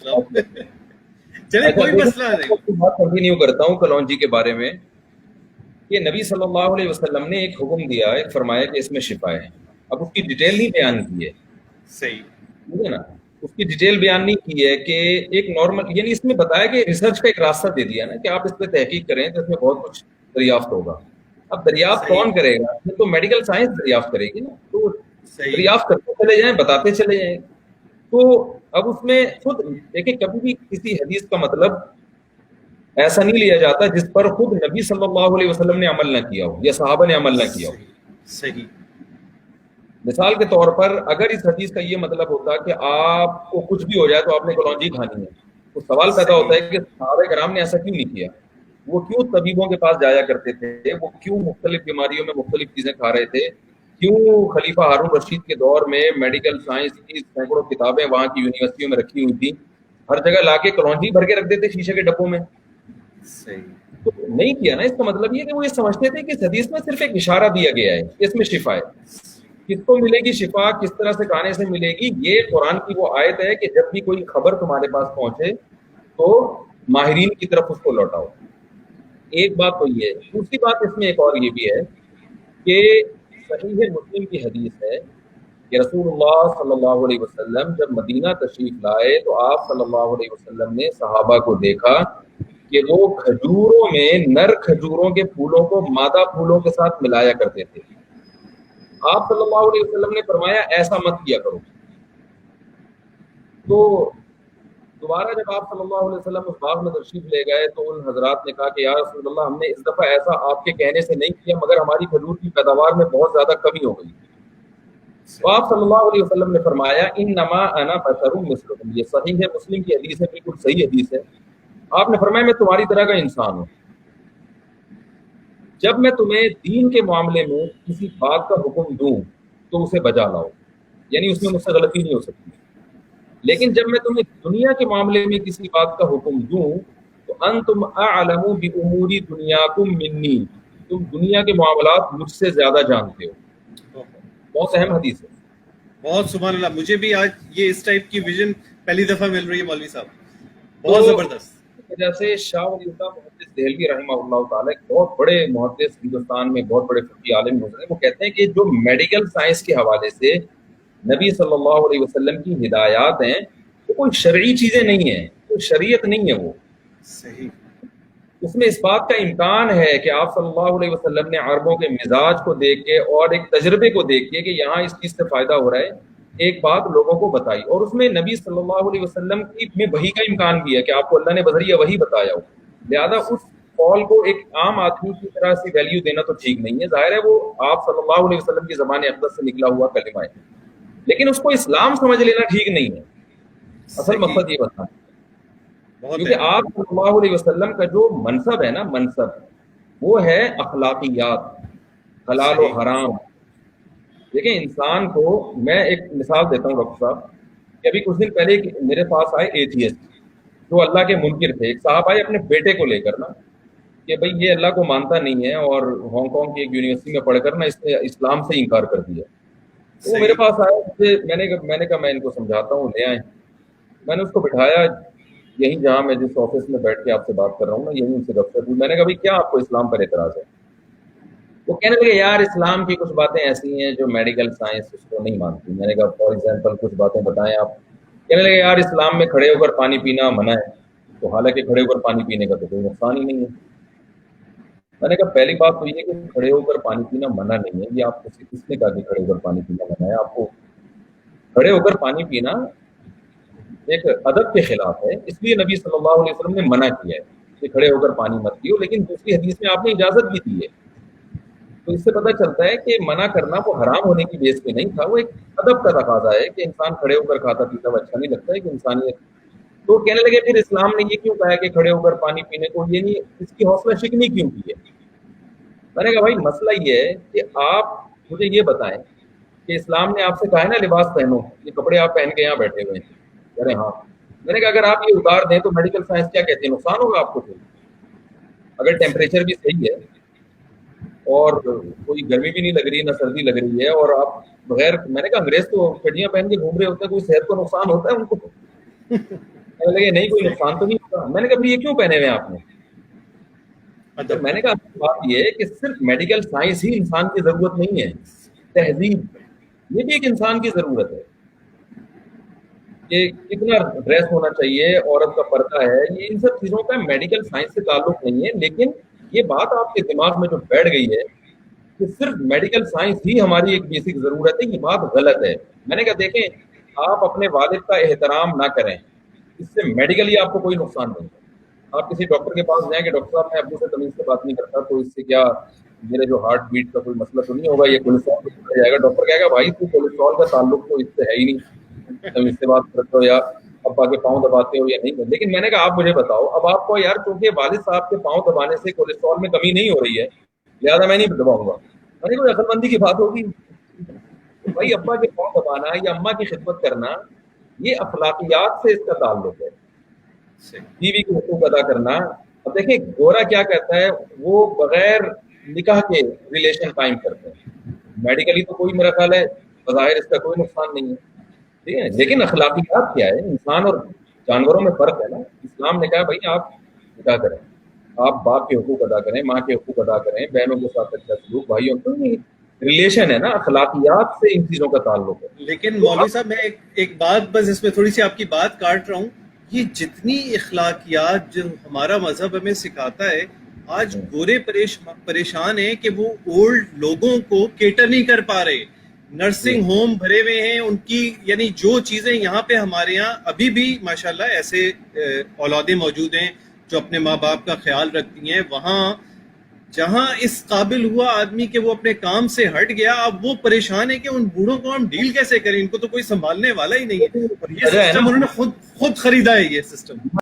मतलब चले कोई मसला नहीं। बात कंटिन्यू करता हूँ कलौंजी के बारे में कि नबी सल्लल्लाहु अलैहि वसल्लम ने एक हुक्म दिया, एक फरमाया कि इसमें शिफा है। अब उसकी डिटेल नहीं बयान की है, सही, ठीक है ना, उसकी डिटेल बयान नहीं की है कि एक नॉर्मल, यानी इसमें बताया कि रिसर्च का एक रास्ता दे दिया ना कि आप इस पर तहकीक करें तो इसमें बहुत कुछ दरियाफ्त होगा। अब दरियाफ्त सही, कौन करेगा? ये तो मेडिकल साइंस दरियाफ्त करेगी ना, तो सही, दरियाफ्त करते चले जाएं, बताते चले जाएं। तो अब उसमें खुद देखिए, कभी भी किसी हदीस का मतलब ऐसा नहीं लिया जाता जिस पर खुद नबी सल्लल्लाहु अलैहि वसल्लम ने अमल ना किया हो या सहाबा ने अमल ना किया हो। सही, सही, मिसाल के तौर पर अगर इस हदीस का ये मतलब होता कि आपको कुछ भी हो जाए तो आपने कलौंजी खानी है, तो सवाल पैदा होता है कि सहाबा कराम ने ऐसा क्यों नहीं किया? वो क्यों तबीबों के पास जाया करते थे? वो क्यों मुख्तलिफ बीमारियों में मुख्तलिफ चीजें खा रहे थे? क्यों खलीफा हारून रशीद के दौर में मेडिकल साइंस की सैकड़ों किताबें वहां की यूनिवर्सिटियों में रखी हुई थी, हर जगह लाके कलौंजी भर के रख देते शीशे के डब्बों में? सही, तो नहीं किया ना। इसका मतलब ये कि वो ये समझते थे कि इस हदीस में सिर्फ एक इशारा दिया गया है, इसमें शिफा है। किसको मिलेगी शिफा, किस तरह से खाने से मिलेगी, ये कुरान की वो आयत है कि जब भी कोई खबर तुम्हारे पास पहुंचे तो माहिरीन की तरफ उसको लौटाओ। एक बात तो ये है। दूसरी बात इसमें एक और ये भी है कि सहीह मुस्लिम की हदीस है कि रसूलुल्लाह सल्लल्लाहु अलैहि वसल्लम जब मदीना तशरीफ लाए तो आप सल्लल्लाहु अलैहि वसल्लम ने सहाबा को देखा कि वो खजूरों में, नर खजूरों के फूलों को मादा फूलों के साथ मिलाया करते थे। आप सल्लल्लाहु अलैहि वसल्लम ने फरमाया ऐसा मत किया करो। तो दोबारा जब आप सल्लल्लाहु अलैहि वसल्लम उस बाग में तशरीफ ले गए तो उन हजरात ने कहा कि या रसूलल्लाह, हमने इस दफा ऐसा आपके कहने से नहीं किया, मगर हमारी खजूर की पैदावार में बहुत ज्यादा कमी हो गई। तो आप सल्लल्लाहु अलैहि वसल्लम ने फरमाया इन्नमा अना बशरुम मिस्लुकुम, ये सही है, मुस्लिम की हदीस है, बिल्कुल सही हदीस है। आपने फरमाया मैं तुम्हारी तरह का इंसान हूँ, जब मैं तुम्हें दीन के मामले में किसी बात का हुक्म दूं तो उसे बजा लाओ, यानी उसमें मुझसे गलती नहीं हो सकती। लेकिन जब मैं तुम्हें दुनिया के मामले में किसी बात का हुक्म दूं तो अंतुम अअलमु बि उमूरी दुनियाकुम मिन्नी, तुम दुनिया के मामलात मुझसे ज्यादा जानते हो। बहुत अहम हदीस है। बहुत सुभान अल्लाह। मुझे भी आज ये इस टाइप की विजन पहली दफा मिल रही है मौलवी साहब, बहुत जबरदस्त। जैसे शाह वलीउल्लाह मुहद्दिस देहलवी रहमहुल्लाह ताला, एक बहुत बड़े मुहद्दिस, हिंदुस्तान में बहुत बड़े फ़िक़ही आलिम गुज़रे, वो कहते हैं कि जो मेडिकल साइंस के हवाले से नबी सल्लल्लाहु अलैहि वसल्लम की हिदायत हैं वो कोई शरई चीजें नहीं है, कोई शरीयत नहीं है। वो सही, उसमें इस बात का इम्कान है कि आप सल्लल्लाहु अलैहि वसल्लम ने अरबों के मिजाज को देख के और एक तजर्बे को देख के कि यहाँ इस चीज से फायदा हो रहा है, एक बात लोगों को बताई। और उसमें नबी सल्लल्लाहु अलैहि वसल्लम की में वही का इम्कान भी है कि आपको अल्लाह ने बजरिया वही बताया हो। लिहाजा उस कॉल को एक आम आदमी की तरह से वैल्यू देना तो ठीक नहीं है। जाहिर है वो आप सल्लल्लाहु अलैहि वसल्लम की ज़बान अक़दस से निकला हुआ कलिमा है, लेकिन उसको इस्लाम समझ लेना ठीक नहीं है। असल मकसद ये बताना, क्योंकि आप सल्लल्लाहु अलैहि वसल्लम का जो मनसब है ना, मनसब वो है अखलाकियात, हलाल और हराम। देखिए इंसान को, मैं एक मिसाल देता हूँ डॉक्टर साहब, कि अभी कुछ दिन पहले मेरे पास आए एथीस्ट जो अल्लाह के मुनकिर थे। एक साहब आए अपने बेटे को लेकर ना कि भाई ये अल्लाह को मानता नहीं है और हांगकांग की एक यूनिवर्सिटी में पढ़कर ना इसने इस्लाम से इनकार कर दिया। तो वो मेरे पास आया, मैंने कहा मैं इनको समझाता हूँ, ले आए। मैंने उसको बिठाया यहीं जहाँ मैं जिस ऑफिस में बैठ के आपसे बात कर रहा हूँ ना, यहीं उनसे गफ्तगू हुई। मैंने कहा भाई क्या आपको इस्लाम पर एतराज है? वो कहने लगे यार इस्लाम की कुछ बातें ऐसी हैं जो मेडिकल साइंस उसको नहीं मानती। मैंने कहा फॉर एग्जाम्पल कुछ बातें बताएं आप। कहने लगे यार इस्लाम में खड़े होकर पानी पीना मना है, तो हालांकि खड़े होकर पानी पीने का तो कोई नुकसान ही नहीं है। मैंने कहा पहली बात तो ये कि खड़े होकर पानी पीना मना नहीं है, ये आपको किसने कहा कि खड़े होकर पानी पीना मना है? आपको खड़े होकर पानी पीना एक अदब के खिलाफ है, इसलिए नबी सल्लल्लाहु अलैहि वसल्लम ने मना किया है कि खड़े होकर पानी मत पियो। लेकिन दूसरी हदीस में आपने इजाजत भी दी है। तो इससे पता चलता है कि मना करना वो हराम होने की बेस पे नहीं था, वो एक अदब का तकाजा है कि इंसान खड़े होकर खाता पीता हुआ अच्छा नहीं लगता है कि इंसानियत। तो कहने लगे फिर इस्लाम ने ये क्यों कहा है कि खड़े होकर पानी पीने को, ये नहीं, इसकी हौसला शिकनी क्यों की है? मैंने कहा भाई मसला ये है कि आप मुझे ये बताएं कि इस्लाम ने आपसे कहा है ना लिबास पहनो, ये कपड़े आप पहन के यहाँ बैठे हुए हैं, अरे हाँ। मैंने कहा अगर आप ये उतार दें तो मेडिकल साइंस क्या कहती है, नुकसान होगा आपको? तो अगर टेम्परेचर भी सही है और कोई गर्मी भी नहीं लग रही ना सर्दी लग रही है और आप बगैर, मैंने कहा अंग्रेज तो चड्डियां पहन के घूम रहे होते हैं, कोई सेहत को नुकसान होता है उनको? کہنے لگے نہیں کوئی نقصان تو نہیں ہوگا. میں نے کہا یہ کیوں پہنے ہوئے ہیں آپ نے؟ تو میں نے کہا بات یہ ہے کہ صرف میڈیکل سائنس ہی انسان کی ضرورت نہیں ہے, تہذیب یہ بھی ایک انسان کی ضرورت ہے. کہ کتنا ڈریس ہونا چاہیے, عورت کا پردہ ہے, یہ ان سب چیزوں کا میڈیکل سائنس سے تعلق نہیں ہے. لیکن یہ بات آپ کے دماغ میں جو بیٹھ گئی ہے کہ صرف میڈیکل سائنس ہی ہماری ایک بیسک ضرورت ہے, یہ بات غلط ہے. میں نے کہا دیکھیں آپ اپنے والد کا احترام نہ کریں, اس سے میڈیکلی آپ کو کوئی نقصان نہیں ہے. آپ کسی ڈاکٹر کے پاس جائیں کہ ڈاکٹر صاحب میں ابو سے تمیز سے بات نہیں کرتا, تو اس سے کیا میرے جو ہارٹ بیٹ کا کوئی مسئلہ تو نہیں ہوگا, یہ کولیسٹرول ہو جائے گا. ڈاکٹر کہے گا بھائی تو کولیسٹرول کا تعلق تو اس سے ہے ہی نہیں, تمیز سے بات کرتے ہو یا ابا کے پاؤں دباتے ہو یا نہیں. لیکن میں نے کہا آپ مجھے بتاؤ, اب آپ کو یار چونکہ والد صاحب کے پاؤں دبانے سے کولیسٹرول میں کمی نہیں ہو رہی ہے لہٰذا میں نہیں دباؤں گا. میں نے کوئی عقل مندی کی بات ہوگی؟ بھائی ابا کے پاؤں دبانا یا اماں کی خدمت کرنا یہ اخلاقیات سے اس کا تعلق ہے. بیوی کے حقوق ادا کرنا, اب دیکھیں گورا کیا کہتا ہے, وہ بغیر نکاح کے ریلیشن قائم کرتے ہیں. میڈیکلی تو کوئی میرا خیال ہے بظاہر اس کا کوئی نقصان نہیں ہے, ٹھیک ہے, لیکن اخلاقیات کیا ہے, انسان اور جانوروں میں فرق ہے نا. اسلام نے کہا بھائی آپ نکاح کریں, آپ باپ کے حقوق ادا کریں, ماں کے حقوق ادا کریں, بہنوں کے ساتھ اچھا سلوک, بھائیوں کو ریلیشن ہے نا, اخلاقیات سے ان چیزوں کا تعلق ہے. لیکن مولوی صاحب میں ایک بات بس اس میں تھوڑی سی آپ کی بات کاٹ رہا ہوں, یہ جتنی اخلاقیات جو ہمارا مذہب ہمیں سکھاتا ہے, آج گورے پریشان ہیں کہ وہ اولڈ لوگوں کو کیٹر نہیں کر پا رہے. نرسنگ ہوم بھرے ہوئے ہیں ان کی, یعنی جو چیزیں یہاں پہ ہمارے یہاں ابھی بھی ماشاءاللہ ایسے اولادیں موجود ہیں جو اپنے ماں باپ کا خیال رکھتی ہیں, وہاں جہاں اس قابل ہوا آدمی کہ وہ اپنے کام سے ہٹ گیا, اب وہ پریشان ہے کہ ان بوڑھوں کو ہم ڈیل کیسے کریں, ان کو تو کوئی سنبھالنے والا ہی نہیں ہے. اور یہ سسٹم انہوں نے خود خریدا ہے, یہ سسٹم.